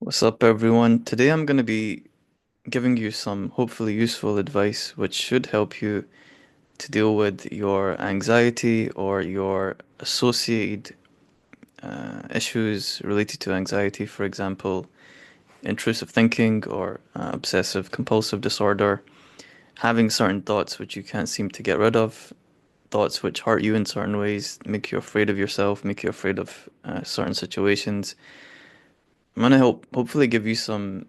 What's up, everyone? Today I'm going to be giving you some hopefully useful advice which should help you to deal with your anxiety or your associated issues related to anxiety, for example, intrusive thinking or obsessive compulsive disorder, having certain thoughts which you can't seem to get rid of, thoughts which hurt you in certain ways, make you afraid of yourself, make you afraid of certain situations. I'm going to hopefully give you some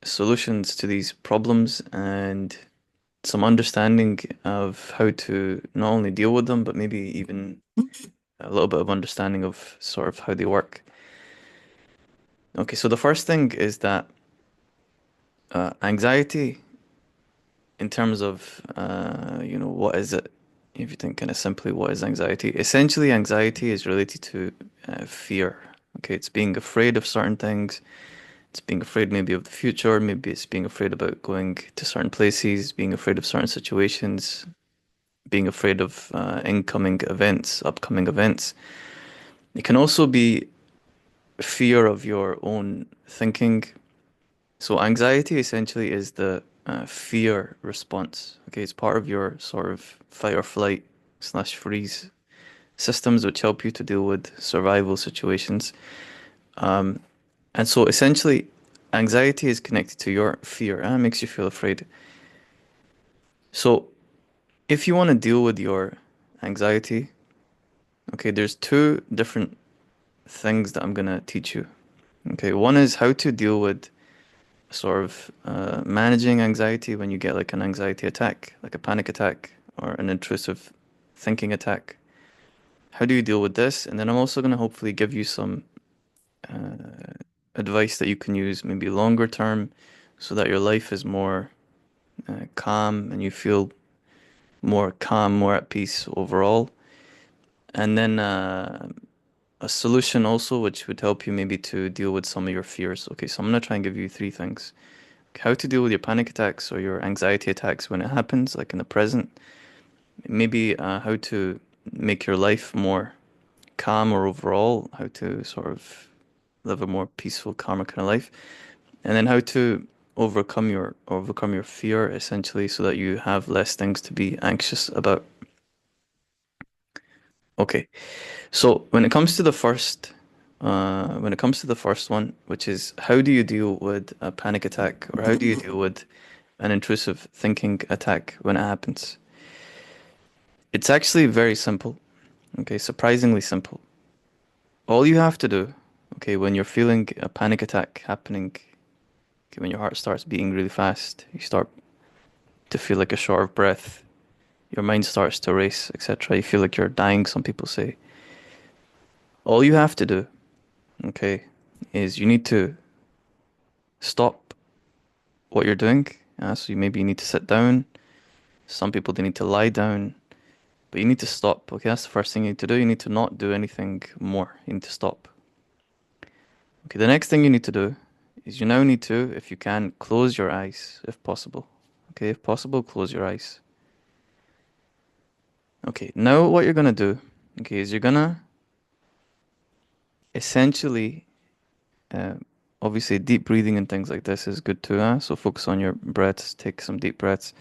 solutions to these problems and some understanding of how to not only deal with them, but maybe even a little bit of understanding of sort of how they work. Okay, so the first thing is that anxiety, in terms of, what is it? If you think kind of simply, what is anxiety? Essentially, anxiety is related to fear. Okay, it's being afraid of certain things. It's being afraid maybe of the future. Maybe it's being afraid about going to certain places, being afraid of certain situations, being afraid of incoming events, upcoming events. It can also be fear of your own thinking. So anxiety essentially is the fear response. Okay, it's part of your sort of fight or flight slash freeze systems which help you to deal with survival situations. And so essentially, anxiety is connected to your fear and it makes you feel afraid. So if you want to deal with your anxiety, okay, there's two different things that I'm gonna teach you. Okay, one is how to deal with sort of managing anxiety when you get like an anxiety attack, like a panic attack or an intrusive thinking attack. How do you deal with this? And then I'm also gonna hopefully give you some advice that you can use maybe longer term so that your life is more calm and you feel more calm, more at peace overall. And then a solution also which would help you maybe to deal with some of your fears. Okay, so I'm gonna try and give you three things. How to deal with your panic attacks or your anxiety attacks when it happens, like in the present. Maybe how to make your life more calm or overall, how to sort of live a more peaceful, calmer kind of life. And then how to overcome your fear essentially so that you have less things to be anxious about. Okay. So when it comes to the first one, which is how do you deal with a panic attack or how do you deal with an intrusive thinking attack when it happens? It's actually very simple. Okay, surprisingly simple. All you have to do, okay, when you're feeling a panic attack happening, okay, when your heart starts beating really fast, you start to feel like a short of breath, your mind starts to race, etc. You feel like you're dying, some people say. All you have to do, okay, is you need to stop what you're doing. So maybe you need to sit down. Some people they need to lie down, but you need to stop. Okay, that's the first thing you need to do. You need to not do anything more. You need to stop. Okay, the next thing you need to do is you now need to, if you can, close your eyes if possible. Okay, if possible, close your eyes. Okay, now what you're gonna do, okay, is you're gonna essentially, uh, obviously, deep breathing and things like this is good too. So focus on your breaths, take some deep breaths.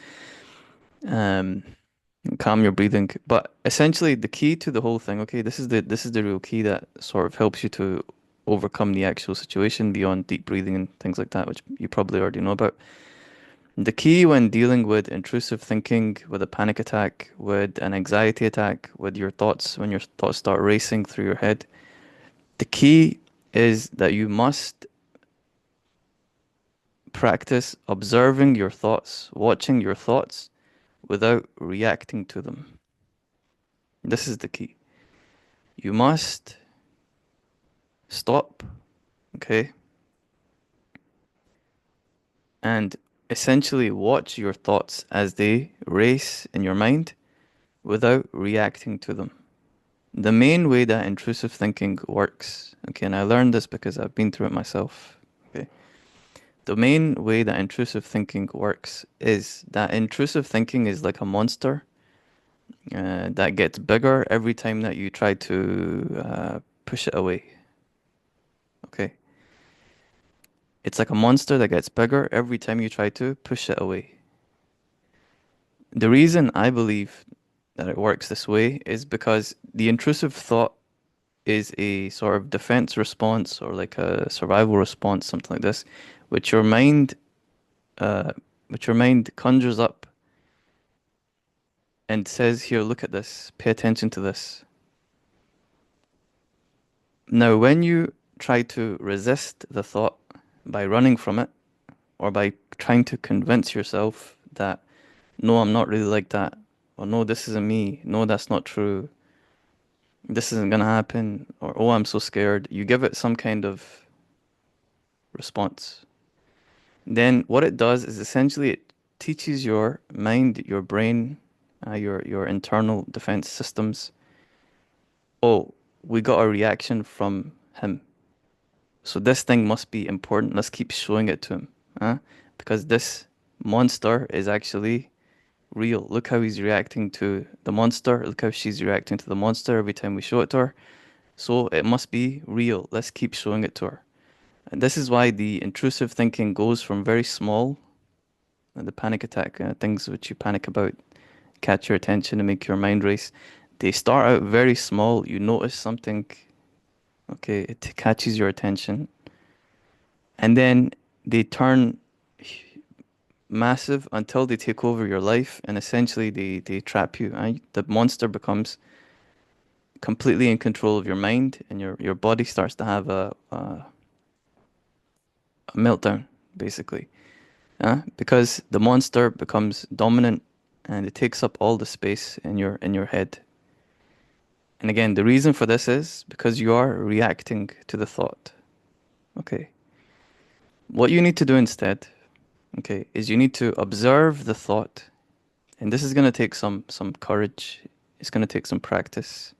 Um, calm your breathing. But essentially, the key to the whole thing, okay, this is the real key that sort of helps you to overcome the actual situation beyond deep breathing and things like that, which you probably already know about. The key when dealing with intrusive thinking, with a panic attack, with an anxiety attack, with your thoughts, when your thoughts start racing through your head, the key is that you must practice observing your thoughts, watching your thoughts without reacting to them. This is the key. You must stop, okay, and essentially watch your thoughts as they race in your mind without reacting to them. The main way that intrusive thinking works, okay, and I learned this because I've been through it myself, okay. The main way that intrusive thinking works is that intrusive thinking is like a monster that gets bigger every time that you try to push it away, okay. It's like a monster that gets bigger every time you try to push it away. The reason I believe that it works this way is because the intrusive thought is a sort of defense response or like a survival response, something like this, which your mind, uh, which your mind conjures up and says, "Here, look at this. Pay attention to this." Now, when you try to resist the thought by running from it or by trying to convince yourself that, no, I'm not really like that, or no, this isn't me, no, that's not true, this isn't gonna happen, or oh, I'm so scared, you give it some kind of response. Then what it does is essentially it teaches your mind, your brain, your internal defense systems, oh, we got a reaction from him. So this thing must be important. Let's keep showing it to him. Huh? Because this monster is actually real. Look how he's reacting to the monster. Look how she's reacting to the monster every time we show it to her. So it must be real. Let's keep showing it to her. And this is why the intrusive thinking goes from very small, the panic attack, things which you panic about, catch your attention and make your mind race. They start out very small. You notice something, okay, it catches your attention. And then they turn massive until they take over your life and essentially they trap you. The monster becomes completely in control of your mind and your body starts to have a meltdown, basically. Because the monster becomes dominant and it takes up all the space in your head. And again, the reason for this is because you are reacting to the thought. Okay. What you need to do instead, okay, is you need to observe the thought. And this is going to take some courage. It's going to take some practice.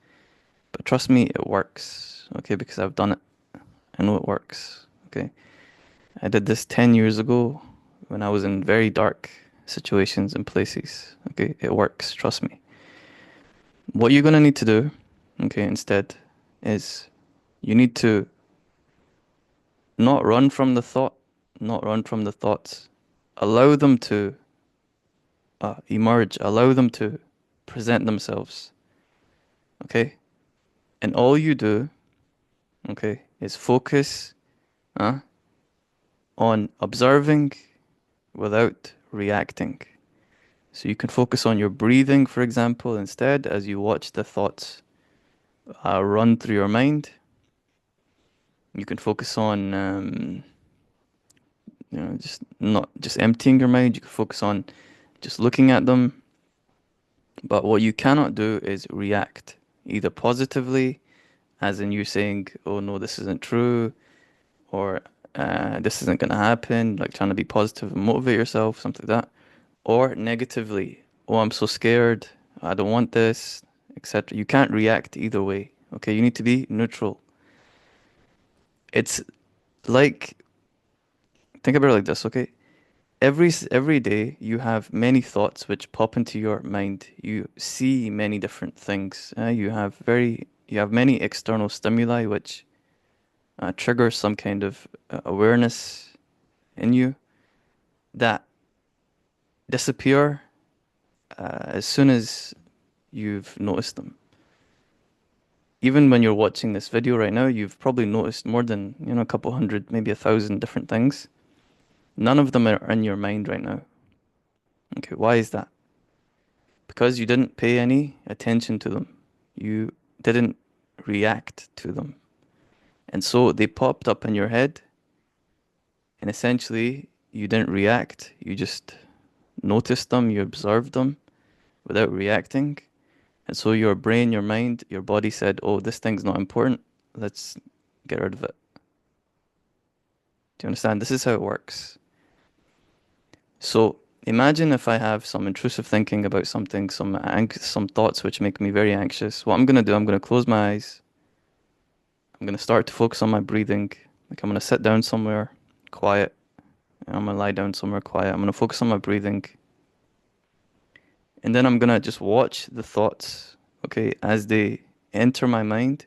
But trust me, it works. Okay, because I've done it. I know it works. Okay. I did this 10 years ago when I was in very dark situations and places. Okay, it works. Trust me. What you're going to need to do, okay, instead is you need to not run from the thought, not run from the thoughts. Allow them to emerge, allow them to present themselves. Okay? And all you do, okay, is focus uh, on observing without reacting. So you can focus on your breathing, for example, instead, as you watch the thoughts run through your mind. You can focus on, just not just emptying your mind. You can focus on just looking at them. But what you cannot do is react, either positively, as in you saying, "Oh no, this isn't true," or "This isn't gonna happen," like trying to be positive and motivate yourself, something like that. Or negatively, "Oh, I'm so scared. I don't want this," etc. You can't react either way. Okay, you need to be neutral. It's like, think about it like this, okay? Every day you have many thoughts which pop into your mind. You see many different things. You have many external stimuli which trigger some kind of awareness in you that disappear as soon as you've noticed them. Even when you're watching this video right now, you've probably noticed more than, a couple hundred, maybe 1,000 different things. None of them are in your mind right now. Okay, why is that? Because you didn't pay any attention to them. You didn't react to them. And so they popped up in your head, and essentially you didn't react. You just noticed them, you observed them without reacting. And so your brain, your mind, your body said, "Oh, this thing's not important. Let's get rid of it." Do you understand? This is how it works. So imagine if I have some intrusive thinking about something, some thoughts which make me very anxious. What I'm gonna do, I'm gonna close my eyes. I'm gonna start to focus on my breathing. Like I'm gonna sit down somewhere quiet. I'm gonna lie down somewhere quiet. I'm gonna focus on my breathing. And then I'm gonna just watch the thoughts, okay, as they enter my mind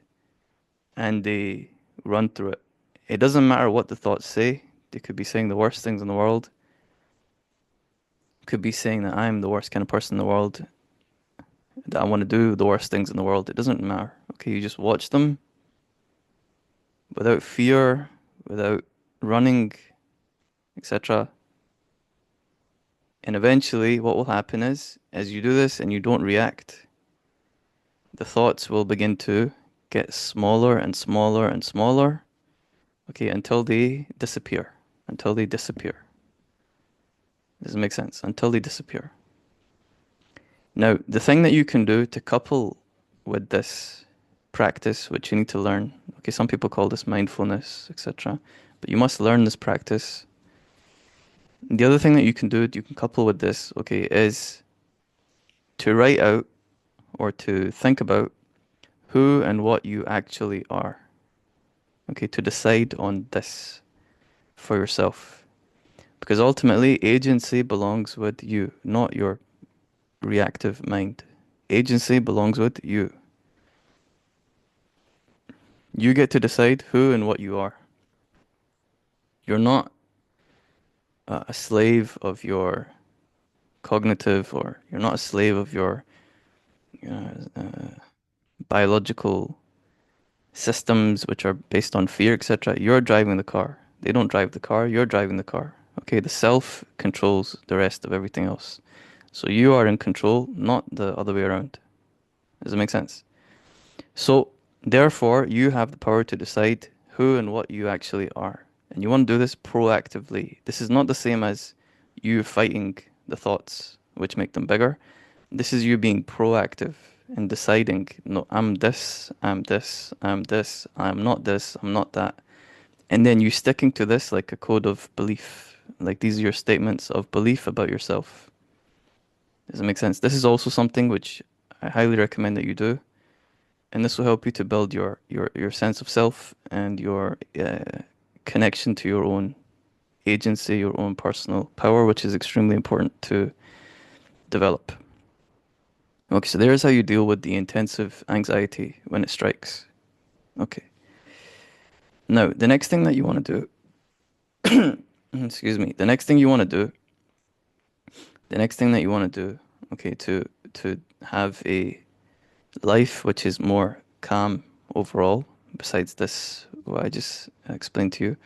and they run through it. It doesn't matter what the thoughts say. They could be saying the worst things in the world. Could be saying that I'm the worst kind of person in the world, that I want to do the worst things in the world. It doesn't matter. Okay, you just watch them without fear, without running, etc. And eventually, what will happen is, as you do this and you don't react, the thoughts will begin to get smaller and smaller and smaller, okay, until they disappear. Until they disappear. Does it make sense? Until they disappear. Now, the thing that you can do to couple with this practice, which you need to learn, okay, some people call this mindfulness, etc., but you must learn this practice. The other thing that you can do, you can couple with this, okay, is to write out or to think about who and what you actually are. Okay, to decide on this for yourself. Because ultimately, agency belongs with you, not your reactive mind. Agency belongs with you. You get to decide who and what you are. You're not a slave of your cognitive, or you're not a slave of your biological systems which are based on fear, etc. You're driving the car. They don't drive the car, you're driving the car. Okay, the self controls the rest of everything else. So you are in control, not the other way around. Does it make sense? So, therefore, you have the power to decide who and what you actually are. And you want to do this proactively. This is not the same as you fighting the thoughts, which make them bigger. This is you being proactive and deciding, no, I'm this, I'm this, I'm this, I'm not this, I'm not that. And then you sticking to this like a code of belief. Like these are your statements of belief about yourself. Does it make sense? This is also something which I highly recommend that you do. And this will help you to build your sense of self and your connection to your own agency, your own personal power, which is extremely important to develop. Okay, so there's how you deal with the intensive anxiety when it strikes. Okay. Now, the next thing that you want to do, excuse me, the next thing you want to do, the next thing that you want to do, okay, to have a life which is more calm overall, besides this, what I just explained to you,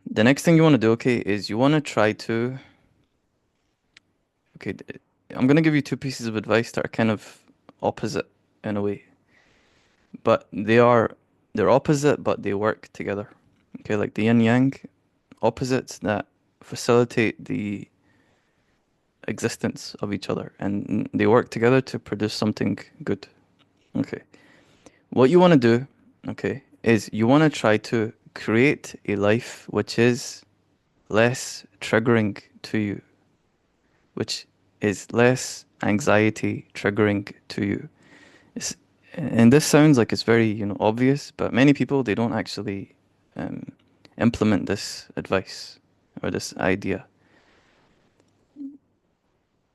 the next thing you want to do, okay, is you want to try to, okay, I'm going to give you two pieces of advice that are kind of opposite in a way, but they're opposite, but they work together. Okay, like the yin yang, opposites that facilitate the existence of each other, and they work together to produce something good. Okay. What you want to do, okay, is you want to try to create a life which is less triggering to you, which is less anxiety triggering to you. It's, and this sounds like it's very, obvious, but many people, they don't actually um, implement this advice or this idea.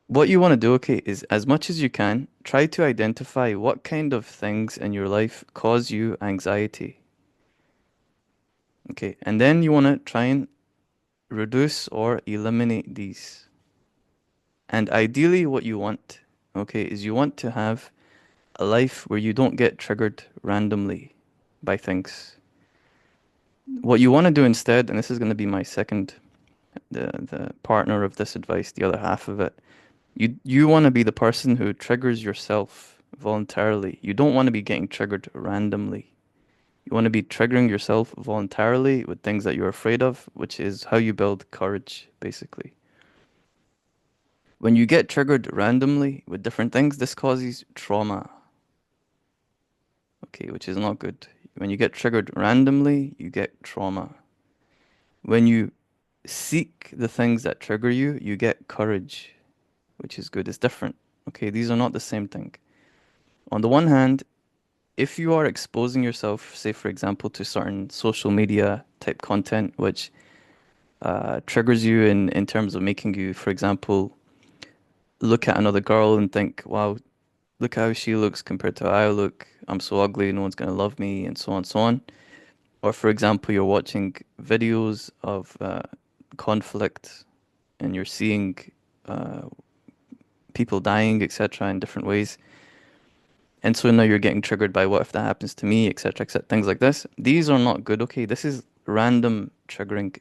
What you want to do, okay, is as much as you can, try to identify what kind of things in your life cause you anxiety. Okay, and then you want to try and reduce or eliminate these. And ideally, what you want, okay, is you want to have a life where you don't get triggered randomly by things. What you want to do instead, and this is going to be my second, the partner of this advice, the other half of it, you want to be the person who triggers yourself voluntarily. You don't want to be getting triggered randomly. You want to be triggering yourself voluntarily with things that you're afraid of, which is how you build courage, basically. When you get triggered randomly with different things, this causes trauma, okay, which is not good. When you get triggered randomly, you get trauma. When you seek the things that trigger you, you get courage, which is good. It's different, okay? These are not the same thing. On the one hand, if you are exposing yourself, say for example, to certain social media type content, which triggers you in terms of making you, for example, look at another girl and think, wow, look how she looks compared to how I look. I'm so ugly, no one's gonna love me, and so on and so on. Or for example, you're watching videos of conflict and you're seeing uh, people dying, etc., in different ways. And so now you're getting triggered by what if that happens to me, etc., etc., things like this. These are not good, okay? This is random triggering.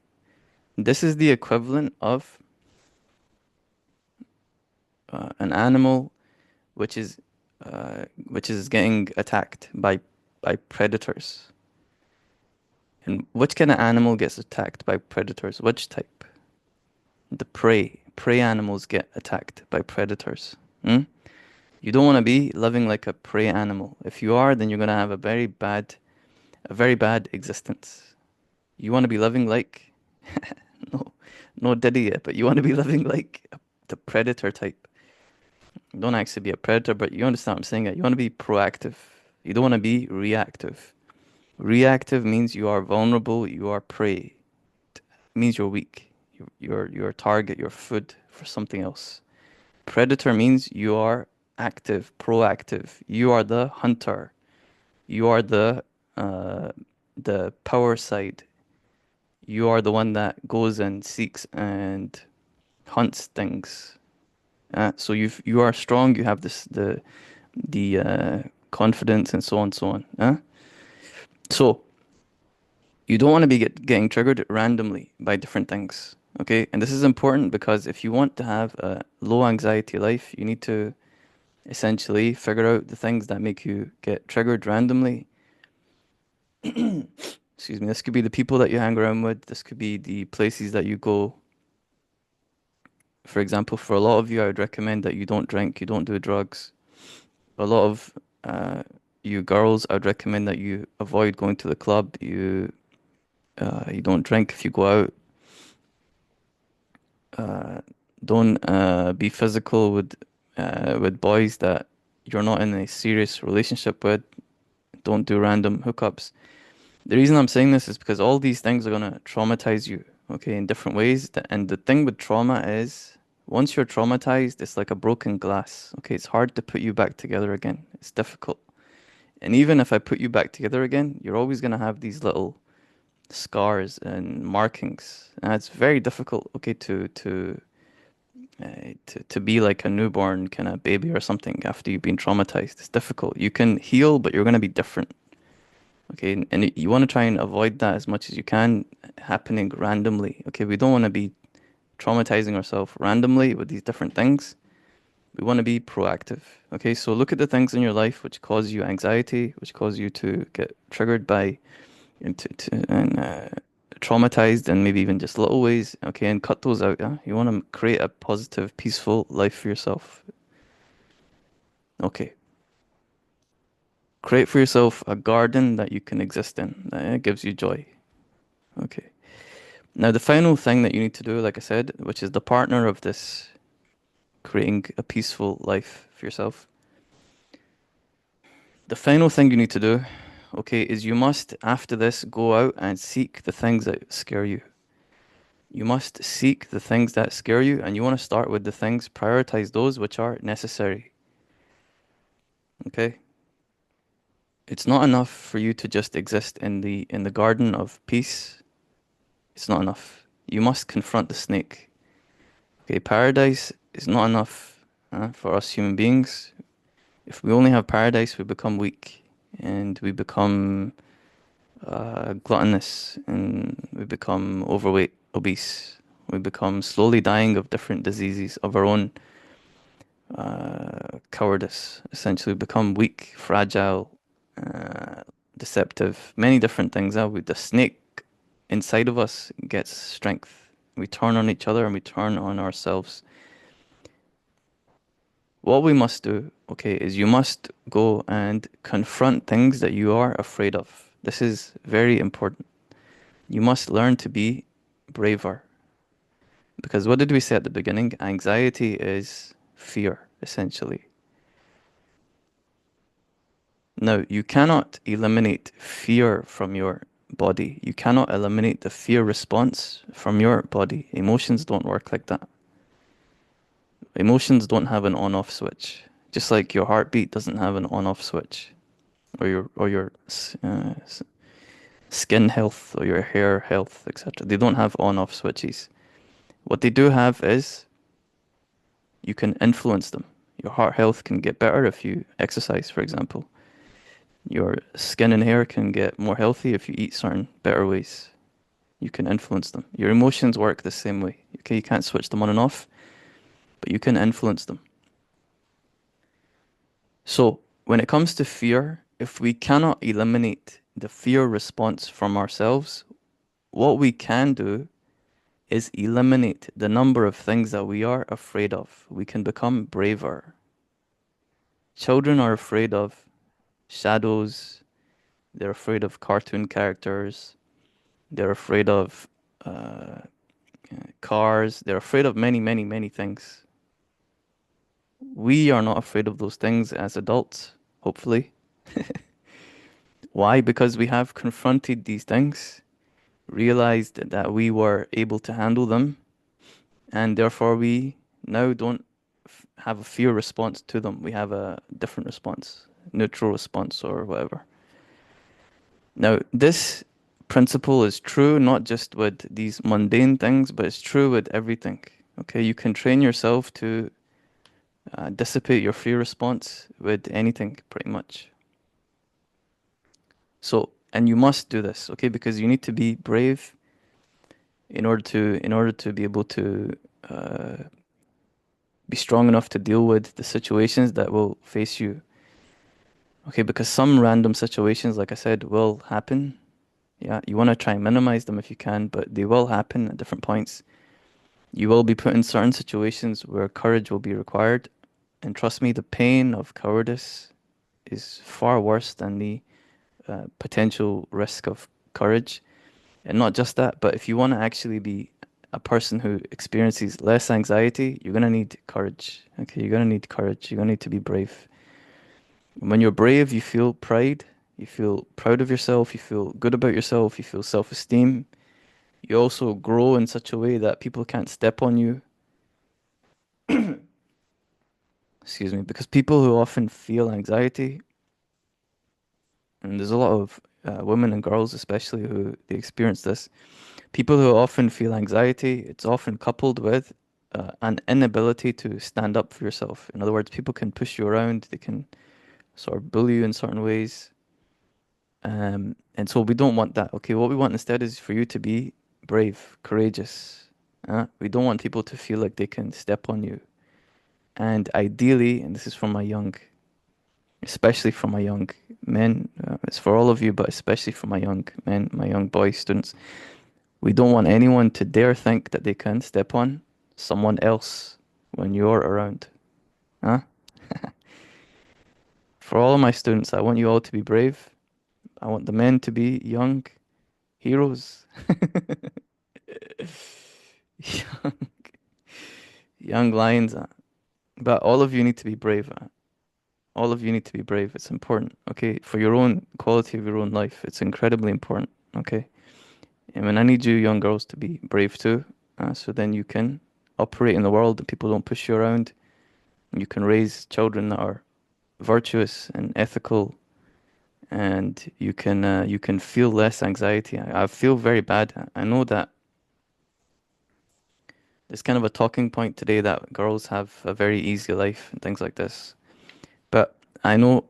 This is the equivalent of an animal which is getting attacked by predators. And which kind of animal gets attacked by predators? Which type? The prey. Prey animals get attacked by predators. Hmm? You don't want to be living like a prey animal. If you are, then you're gonna have a very bad existence. You want to be living like, no, no diddy yet, but you want to be living like the predator type. You don't actually be a predator, but you understand what I'm saying. You want to be proactive. You don't want to be reactive. Reactive means you are vulnerable, you are prey. It means you're weak. You're a target, you're food for something else. Predator means you are active, proactive. You are the hunter. You are uh, the power side. You are the one that goes and seeks and hunts things. So you are strong. You have the confidence and so on and so on. So you don't want to be getting triggered randomly by different things. Okay, and this is important because if you want to have a low anxiety life, you need to essentially figure out the things that make you get triggered randomly. Excuse me. This could be the people that you hang around with. This could be the places that you go. For example, for a lot of you, I would recommend that you don't drink, you don't do drugs. A lot of uh, you girls, I would recommend that you avoid going to the club. You don't drink if you go out. Uh, don't be physical with boys that you're not in a serious relationship with. Don't do random hookups. The reason I'm saying this is because all these things are gonna traumatize you, okay, in different ways. And the thing with trauma is, once you're traumatized, it's like a broken glass. Okay, it's hard to put you back together again. It's difficult. And even if I put you back together again, you're always gonna have these little scars and markings. And it's very difficult, okay, to be like a newborn kind of baby or something after you've been traumatized. It's difficult. You can heal, but you're gonna be different. Okay, and you want to try and avoid that as much as you can happening randomly. Okay, we don't want to be traumatizing ourselves randomly with these different things. We want to be proactive. Okay, so look at the things in your life which cause you anxiety, which cause you to get triggered by and traumatized, and maybe even just little ways. Okay, and cut those out. Yeah, you want to create a positive, peaceful life for yourself. Okay, create for yourself a garden that you can exist in that gives you joy. Okay. Now, the final thing that you need to do, like I said, which is the partner of this creating a peaceful life for yourself, the final thing you need to do, okay, is you must, after this, go out and seek the things that scare you. You must seek the things that scare you, and you want to start with the things, prioritize those which are necessary, okay? It's not enough for you to just exist in the garden of peace. It's not enough. You must confront the snake. Okay, paradise is not enough for us human beings. If we only have paradise, we become weak and we become gluttonous and we become overweight, obese. We become slowly dying of different diseases of our own cowardice. Essentially, we become weak, fragile, uh, deceptive, many different things. The snake inside of us gets strength. We turn on each other and we turn on ourselves. What we must do, okay, is you must go and confront things that you are afraid of. This is very important. You must learn to be braver. Because what did we say at the beginning? Anxiety is fear, essentially. Now, you cannot eliminate fear from your body. You cannot eliminate the fear response from your body. Emotions don't work like that. Emotions don't have an on-off switch. Just like your heartbeat doesn't have an on-off switch. Or your skin health or your hair health, etc. They don't have on-off switches. What they do have is you can influence them. Your heart health can get better if you exercise, for example. Your skin and hair can get more healthy if you eat certain better ways. You can influence them. Your emotions work the same way. Okay, you can't switch them on and off, but you can influence them. So, when it comes to fear, if we cannot eliminate the fear response from ourselves, what we can do is eliminate the number of things that we are afraid of. We can become braver. Children are afraid of shadows, they're afraid of cartoon characters, they're afraid of uh, cars, they're afraid of many, many, many things. We are not afraid of those things as adults, hopefully. Why? Because we have confronted these things, realized that we were able to handle them, and therefore we now don't have a fear response to them. We have a different response, neutral response, or whatever. Now, this principle is true not just with these mundane things, but it's true with everything. Okay, you can train yourself to dissipate your fear response with anything, pretty much. So, and you must do this, okay, because you need to be brave in order to be able to uh, be strong enough to deal with the situations that will face you. Okay, because some random situations, like I said, will happen. Yeah, you want to try and minimize them if you can, but they will happen at different points. You will be put in certain situations where courage will be required. And trust me, the pain of cowardice is far worse than the potential risk of courage. And not just that, but if you want to actually be a person who experiences less anxiety, you're gonna need courage. Okay, you're gonna need courage. You're gonna need to be brave. When you're brave, you feel pride. You feel proud of yourself. You feel good about yourself. You feel self-esteem. You also grow in such a way that people can't step on you. Excuse me, because people who often feel anxiety, and there's a lot of women and girls especially who they experience this. People who often feel anxiety, it's often coupled with an inability to stand up for yourself. In other words, people can push you around, they can sort of bully you in certain ways. And so we don't want that. Okay, what we want instead is for you to be brave, courageous. We don't want people to feel like they can step on you. And ideally, and this is from my young, especially from my young men, it's for all of you, but especially for my young men, my young boy students, we don't want anyone to dare think that they can step on someone else when you're around. Huh? For all of my students, I want you all to be brave. I want the men to be young heroes. young, young lions. But all of you need to be brave. All of you need to be brave. It's important, okay? For your own quality of your own life, it's incredibly important, okay? And I need you young girls to be brave too, so then you can operate in the world and people don't push you around. You can raise children that are virtuous and ethical, and you can feel less anxiety. I feel very bad. I know that there's kind of a talking point today that girls have a very easy life and things like this. But I know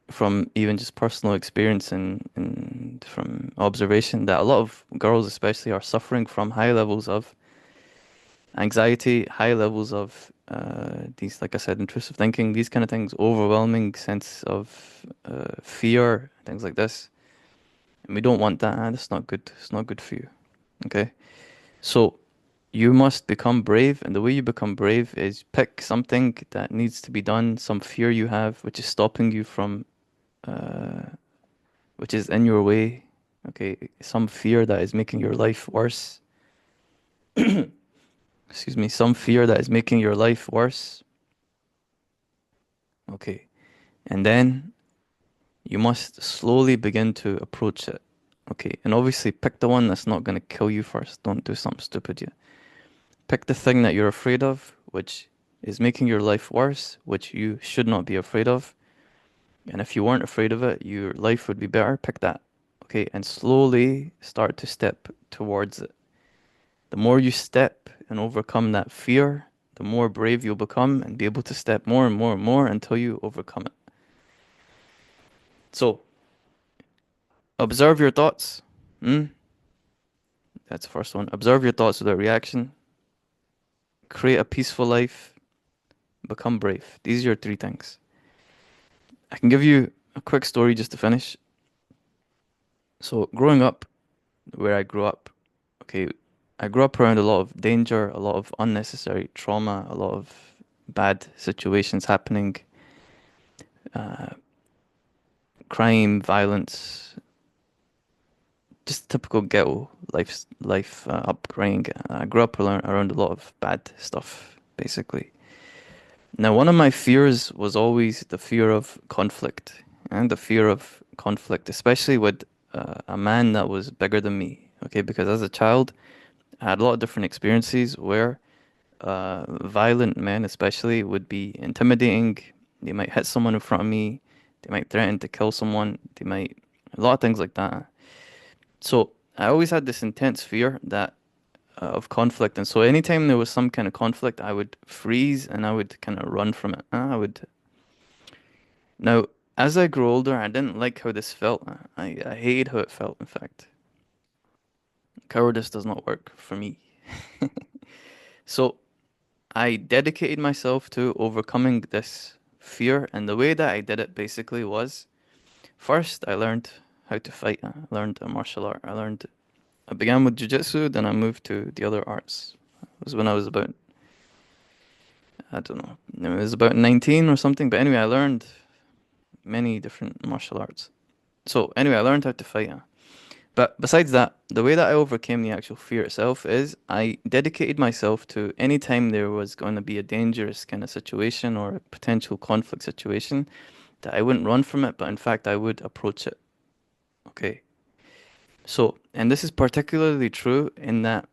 from even just personal experience and from observation that a lot of girls especially are suffering from high levels of anxiety, high levels of these, like I said, intrusive thinking, these kind of things, overwhelming sense of fear, things like this. And we don't want that. That's not good. It's not good for you. Okay. So you must become brave, and the way you become brave is pick something that needs to be done, some fear you have, which is stopping you from, uh, which is in your way. Okay. Some fear that is making your life worse. Excuse me. Some fear that is making your life worse. Okay. And then you must slowly begin to approach it. Okay. And obviously pick the one that's not going to kill you first. Don't do something stupid yet. Pick the thing that you're afraid of, which is making your life worse, which you should not be afraid of. And if you weren't afraid of it, your life would be better. Pick that. okay, and slowly start to step towards it. The more you step and overcome that fear, the more brave you'll become and be able to step more and more and more until you overcome it. So, observe your thoughts. Mm, that's the first one. Observe your thoughts without reaction. Create a peaceful life. Become brave. These are your three things. I can give you a quick story just to finish. So, growing up, where I grew up, okay, I grew up around a lot of danger, a lot of unnecessary trauma, a lot of bad situations happening, uh, crime, violence, just typical ghetto life upbringing. I grew up around a lot of bad stuff, basically. Now, one of my fears was always the fear of conflict, and the fear of conflict, especially with a man that was bigger than me. Okay, because as a child, I had a lot of different experiences where violent men, especially, would be intimidating. They might hit someone in front of me. They might threaten to kill someone. They might, a lot of things like that. So I always had this intense fear that of conflict, and so anytime there was some kind of conflict, I would freeze and I would kind of run from it. I would. Now, as I grew older, I didn't like how this felt. I hated how it felt. In fact, cowardice does not work for me. So I dedicated myself to overcoming this fear, and the way that I did it basically was first I learned how to fight. I learned a martial art. I began with jiu-jitsu, then I moved to the other arts. It was when I was about, I don't know, it was about 19 or something. But anyway, I learned many different martial arts. So anyway, I learned how to fight. But besides that, the way that I overcame the actual fear itself is I dedicated myself to any time there was going to be a dangerous kind of situation or a potential conflict situation, that I wouldn't run from it, but in fact I would approach it. Okay. So, and this is particularly true in that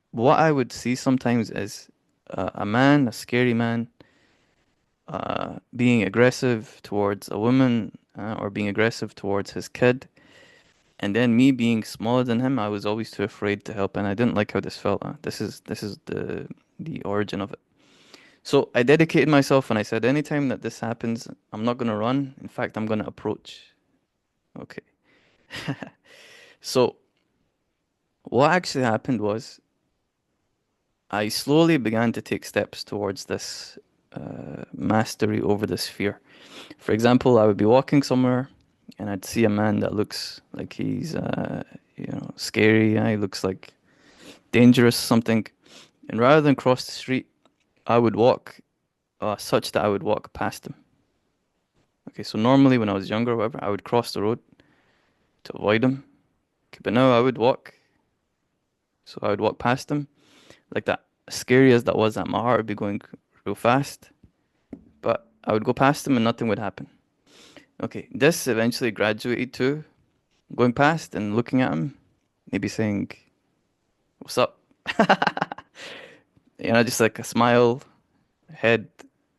what I would see sometimes is a man, a scary man, being aggressive towards a woman or being aggressive towards his kid. And then me being smaller than him, I was always too afraid to help, and I didn't like how this felt. This is the origin of it. So I dedicated myself, and I said, anytime that this happens, I'm not gonna run. In fact, I'm gonna approach. Okay. So what actually happened was I slowly began to take steps towards this mastery over this fear. For example, I would be walking somewhere and I'd see a man that looks like he's, scary. He looks like dangerous, something. And rather than cross the street, I would walk such that I would walk past him. Okay, so normally when I was younger, or whatever, I would cross the road to avoid him. Okay, but now I would walk, so I would walk past him like that. Scary as that was, that my heart would be going real fast, but I would go past him and nothing would happen. Okay, this eventually graduated to going past and looking at him, maybe saying, "What's up?" Just like a smile, head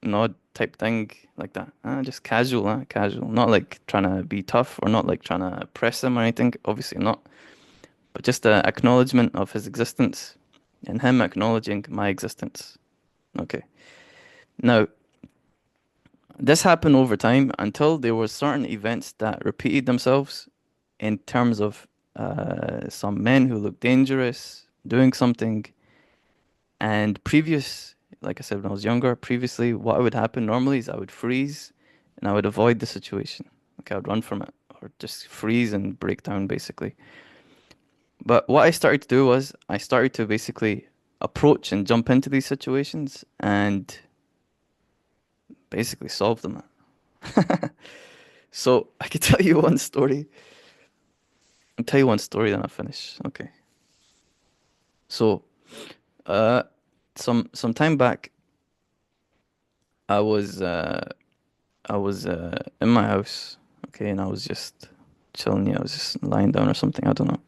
nod type thing, like that. Just casual, casual. Not like trying to be tough or not like trying to press him or anything. Obviously not. But just an acknowledgement of his existence and him acknowledging my existence. Okay. Now, this happened over time until there were certain events that repeated themselves in terms of some men who looked dangerous doing something. And like I said, when I was younger, previously, what would happen normally is I would freeze and I would avoid the situation. Like I would run from it or just freeze and break down, basically. But what I started to do was I started to basically approach and jump into these situations and basically solve them. So I could tell you one story. I'll tell you one story, then I'll finish. Okay. So, uh, some time back, I was in my house, okay, and I was just chilling. I was just lying down or something. I don't know.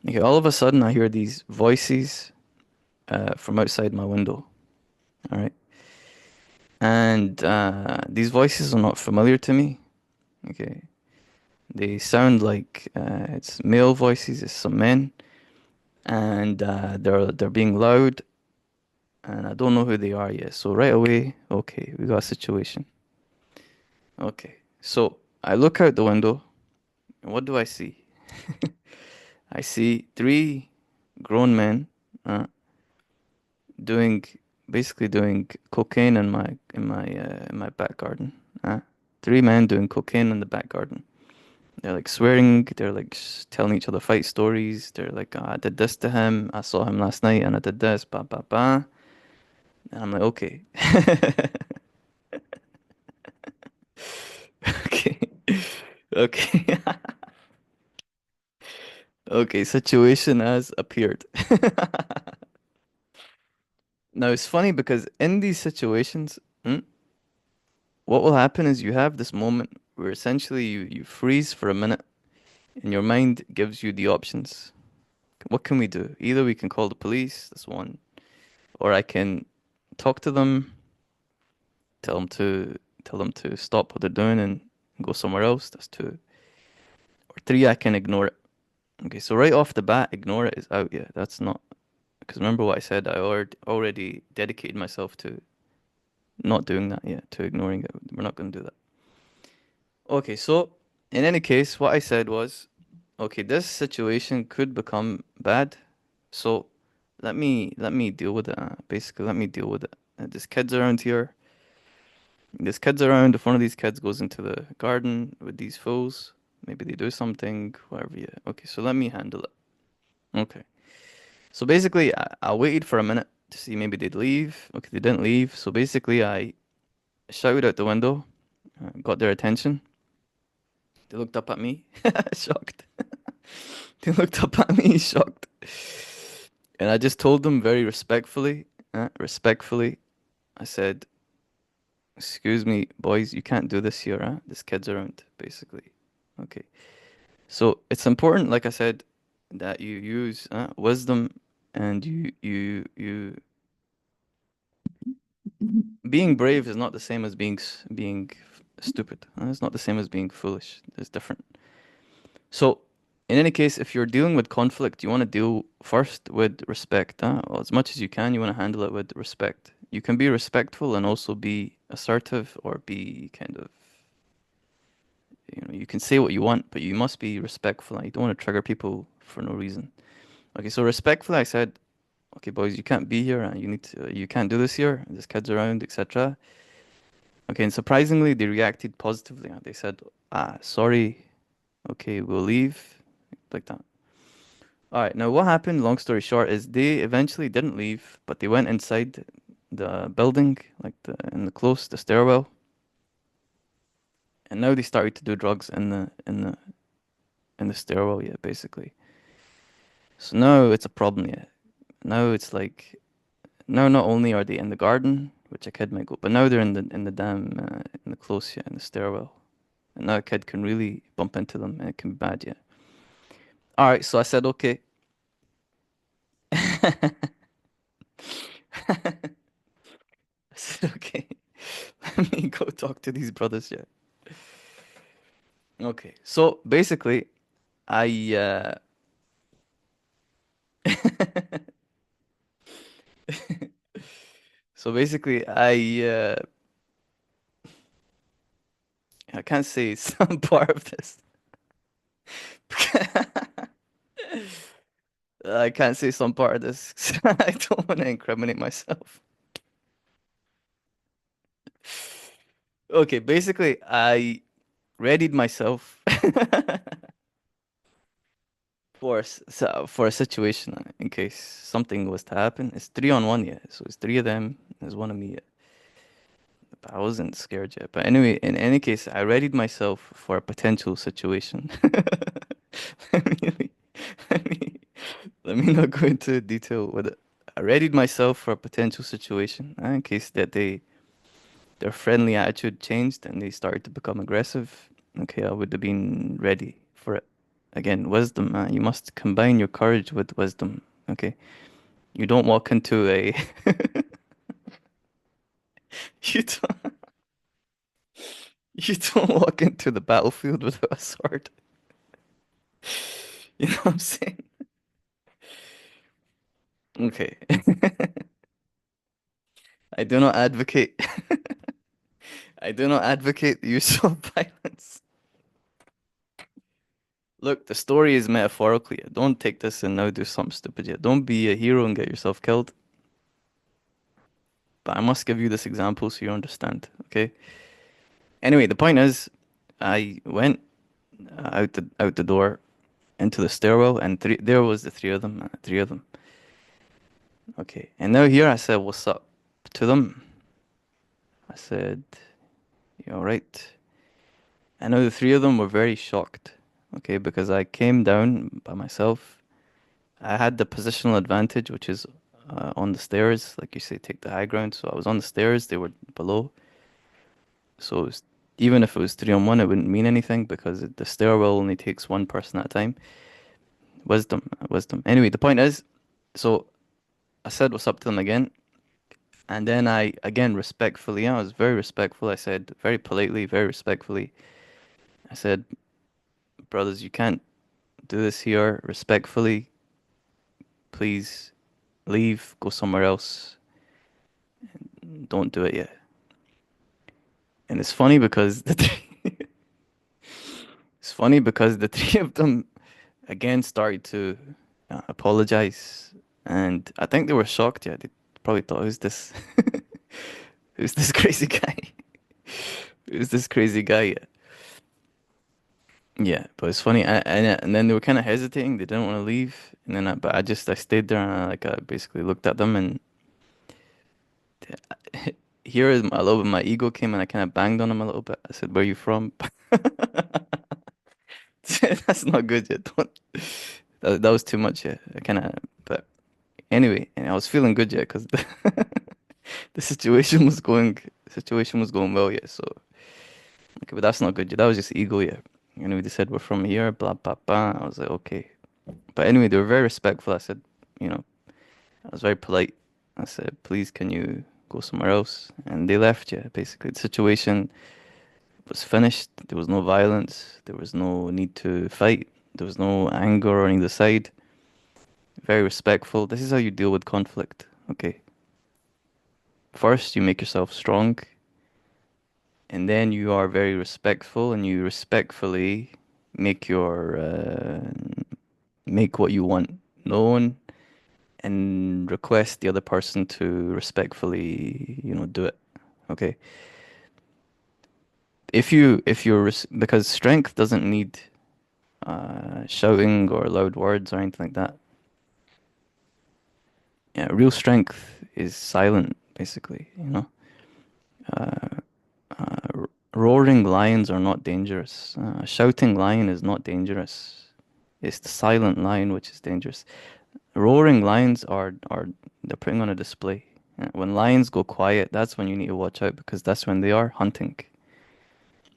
Okay, all of a sudden, I hear these voices from outside my window. All right, and these voices are not familiar to me. Okay, They sound like it's male voices, it's some men, and they're being loud, and I don't know who they are yet. So right away, okay, we got a situation. Okay, so I look out the window, and what do I see? I see three grown men uh, doing basically doing cocaine in my back garden. Uh, three men doing cocaine in the back garden. They're like swearing. They're like telling each other fight stories. They're like, "Ah, I did this to him. I saw him last night, and I did this." Ba ba ba. And I'm like, okay, okay, okay, okay. Situation has appeared. Now it's funny because in these situations, what will happen is you have this moment where essentially you freeze for a minute and your mind gives you the options. What can we do? Either we can call the police, that's one, or I can talk to them, tell them to tell them to stop what they're doing and go somewhere else, that's two. Or three, I can ignore it. Okay, so right off the bat, ignore it is out. Yeah, that's not because remember what I said, I already dedicated myself to not doing that, yeah, to ignoring it. We're not going to do that. Okay, so in any case, what I said was, okay, this situation could become bad, so let me deal with it. Basically, let me deal with it. There's kids around here. There's kids around. If one of these kids goes into the garden with these fools, maybe they do something, whatever. Yeah. Okay, so let me handle it. Okay. So basically, I waited for a minute to see maybe they'd leave. Okay, they didn't leave. So basically, I shouted out the window, got their attention. They looked up at me, shocked. They looked up at me, shocked. And I just told them very respectfully, I said, "Excuse me, boys, you can't do this here, huh? This kid's around, basically." Okay. So it's important, like I said, that you use wisdom and you being brave is not the same as being stupid. It's not the same as being foolish. It's different. So, in any case, if you're dealing with conflict, you want to deal first with respect. Well, as much as you can, you want to handle it with respect. You can be respectful and also be assertive or be kind of, you can say what you want, but you must be respectful. And you don't want to trigger people for no reason. Okay, so respectfully, I said, okay, boys, you can't be here and you can't do this here. There's kids around, etc. Okay, and surprisingly, they reacted positively. They said, sorry, okay, we'll leave, like that. All right, now what happened, long story short, is they eventually didn't leave, but they went inside the building, like in the close, the stairwell, and now they started to do drugs in the stairwell, yeah, basically. So now it's a problem, yeah. Now it's like now not only are they in the garden, which a kid might go, but now they're in the damn in the close, yeah, in the stairwell. And now a kid can really bump into them and it can be bad, yeah. All right, so I said, okay. I said, okay, let me go talk to these brothers, yeah. Okay, so basically, I so basically I can't say some part of this. I can't say some part of this 'cause I don't want to incriminate myself. Okay, basically, I readied myself for a situation in case something was to happen. It's three on one, yeah. So it's three of them. There's one of me. But I wasn't scared yet. But anyway, in any case, I readied myself for a potential situation. Let me, let me, let me not go into detail with it. I readied myself for a potential situation in case that their friendly attitude changed and they started to become aggressive. Okay, I would have been ready for it. Again, wisdom. You must combine your courage with wisdom. Okay, you don't walk into a you don't you don't walk into the battlefield without a sword. You know what I'm saying? Okay. I do not advocate I do not advocate the use of violence. Look, the story is metaphorical. Yeah. Don't take this and now do something stupid yet. Don't be a hero and get yourself killed. But I must give you this example so you understand. Okay. Anyway, the point is, I went out the door into the stairwell, and there was the three of them. Three of them. Okay. And now here I said, "What's up?" to them. I said, "You all right?" I know the three of them were very shocked. Okay, because I came down by myself. I had the positional advantage, which is on the stairs, like you say, take the high ground. So I was on the stairs, they were below. So even if it was three on one, it wouldn't mean anything because the stairwell only takes one person at a time. Wisdom, wisdom. Anyway, the point is, so I said what's up to them again, and then I again respectfully, I was very respectful. I said very politely, very respectfully. I said, brothers, you can't do this here. Respectfully, please leave, go somewhere else. Don't do it yet. And it's funny because the three of them again started to apologize, and I think they were shocked. Yeah, they probably thought, "Who's this? Who's this crazy guy? Who's this crazy guy?" Yeah, but it's funny, and then they were kind of hesitating. They didn't want to leave, and then but I stayed there and I basically looked at them, and here is a little bit my ego came and I kind of banged on him a little bit. I said, "Where are you from?" That's not good yet. Don't. That was too much. Yeah, I kind of. But anyway, and I was feeling good yet because the situation was going well. Yeah. So okay, but that's not good yet. That was just ego. Yeah. Anyway, they said we're from here. Blah blah blah. I was like, okay. But anyway, they were very respectful. I said, you know, I was very polite. I said, please, can you go somewhere else? And they left. Yeah. Basically, the situation was finished. There was no violence. There was no need to fight. There was no anger on either side. Very respectful. This is how you deal with conflict. Okay. First, you make yourself strong, and then you are very respectful, and you respectfully make your make what you want known, and request the other person to respectfully, do it. Okay. Because strength doesn't need shouting or loud words or anything like that. Yeah, real strength is silent, basically, you know. Roaring lions are not dangerous. A shouting lion is not dangerous. It's the silent lion which is dangerous. Roaring lions are they're putting on a display. When lions go quiet, that's when you need to watch out because that's when they are hunting.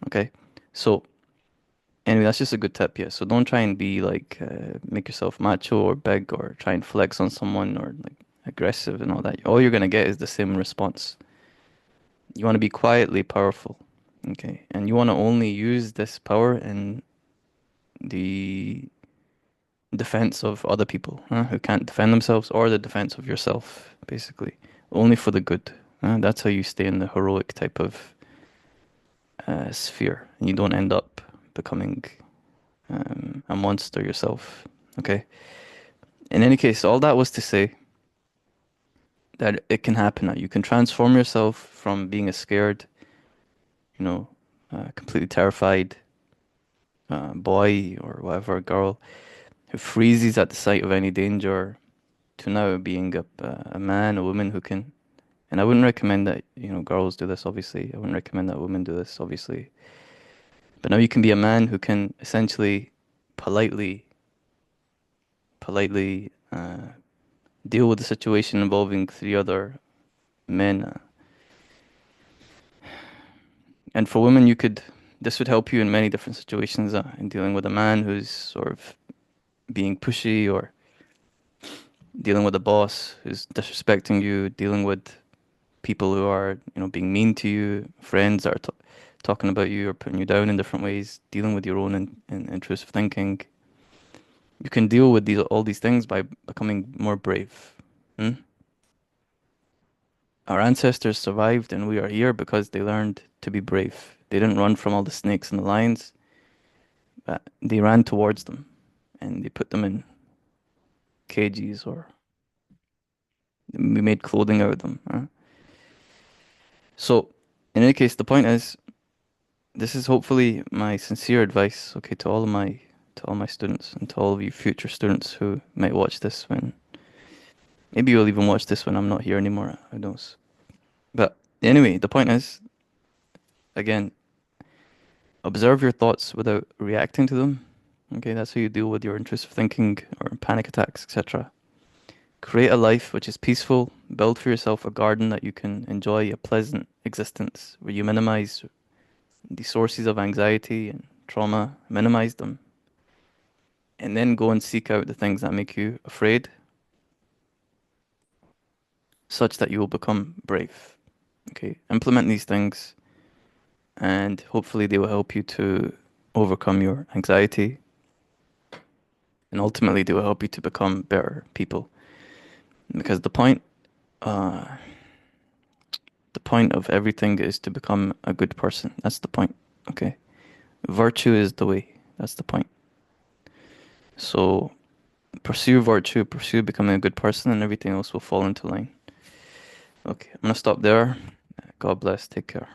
Okay, so anyway, that's just a good tip, yeah. So don't try and be like make yourself macho or big or try and flex on someone or like aggressive and all that. All you're gonna get is the same response. You want to be quietly powerful, okay? And you want to only use this power in the defense of other people who can't defend themselves or the defense of yourself, basically. Only for the good. That's how you stay in the heroic type of sphere. And you don't end up becoming a monster yourself, okay? In any case, all that was to say that it can happen. That you can transform yourself from being a scared, you know, completely terrified boy or whatever, girl who freezes at the sight of any danger to now being a man, a woman who can. And I wouldn't recommend that, girls do this, obviously. I wouldn't recommend that women do this, obviously. But now you can be a man who can essentially politely, politely deal with the situation involving three other men. And for women, this would help you in many different situations in dealing with a man who's sort of being pushy or dealing with a boss who's disrespecting you, dealing with people who are, being mean to you, friends that are talking about you or putting you down in different ways, dealing with your own intrusive thinking. You can deal with all these things by becoming more brave. Hmm? Our ancestors survived and we are here because they learned to be brave. They didn't run from all the snakes and the lions, but they ran towards them and they put them in cages or we made clothing out of them. So, in any case, the point is, this is hopefully my sincere advice, okay, to all my students and to all of you future students who might watch this when maybe you'll even watch this when I'm not here anymore. Who knows? But anyway, the point is, again, observe your thoughts without reacting to them. Okay, that's how you deal with your intrusive thinking or panic attacks, etc. Create a life which is peaceful. Build for yourself a garden that you can enjoy a pleasant existence where you minimize the sources of anxiety and trauma, minimize them, and then go and seek out the things that make you afraid, such that you will become brave. Okay, implement these things, and hopefully they will help you to overcome your anxiety, and ultimately they will help you to become better people. Because uh, the point of everything is to become a good person. That's the point. Okay, virtue is the way. That's the point. So pursue virtue, pursue becoming a good person, and everything else will fall into line. Okay, I'm gonna stop there. God bless. Take care.